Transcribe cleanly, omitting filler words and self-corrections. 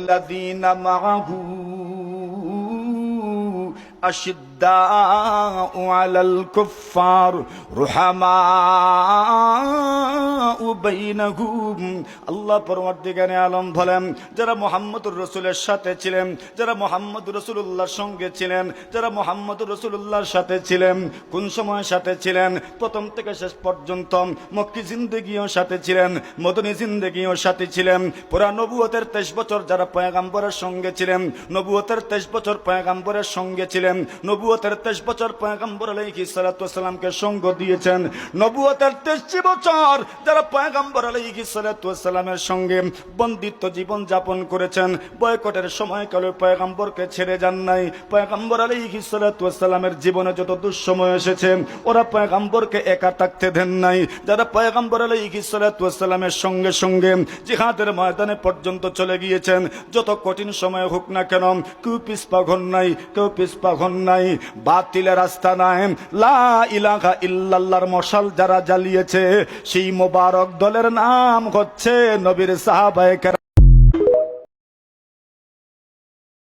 ওয়াল্লাযীনা মাআহু আশিদ্দাউ আলাল কুফফার রুহামাউ বাইনাহুম। আল্লাহ পরওয়ারদিগারে আলম বলেন, যারা মুহাম্মদুর রাসূলের সাথে ছিলেন, যারা মুহাম্মদুর রাসূলুল্লাহর সঙ্গে ছিলেন, যারা মুহাম্মদুর রাসূলুল্লাহর সাথে ছিলেন, কোন সময় সাথে ছিলেন? প্রথম থেকে শেষ পর্যন্ত মক্কি জিন্দেগিও সাথে ছিলেন, মদনী জিন্দেগিও সাথে ছিলেন। পুরা নবুয়তের 23 বছর যারা পয়গম্বরের সঙ্গে ছিলেন, নবুয়তের 23 বছর পয়গম্বরের সঙ্গে ছিলেন, নবুয়তের 23 বছর পয়গম্বর আলাইহিস সালাতু ওয়াস সালামকে সঙ্গ দিয়েছেন। নবুয়তের 23 বছর যারা পয়গম্বর আলাইহিস সালাতু ওয়াস সালামের সঙ্গে বন্দিত্ব জীবন যাপন করেছেন, বয়কটের সময়কালে পয়গম্বরকে ছেড়ে যান নাই। পয়গম্বর আলাইহিস সালাতু ওয়াস সালামের জীবনে যত দুঃসময় এসেছে, ওরা পয়গম্বরকে একা থাকতে দেন নাই। যারা পয়গম্বর আলাইহিস সালাতু ওয়াস সালামের সঙ্গে সঙ্গে জিহাদের ময়দানে পর্যন্ত চলে গিয়েছেন, যত কঠিন সময় হোক না কেন, কেউ পিছপা ঘন নাই, কেউ পিছপা ঘন নাই। বাতিলের রাস্তা নাই, লা ইলাহা ইল্লাল্লাহর মশাল যারা জ্বালিয়েছে, সেই মোবারক দলের নাম হচ্ছে নবীর সাহাবায়ে কেরাম।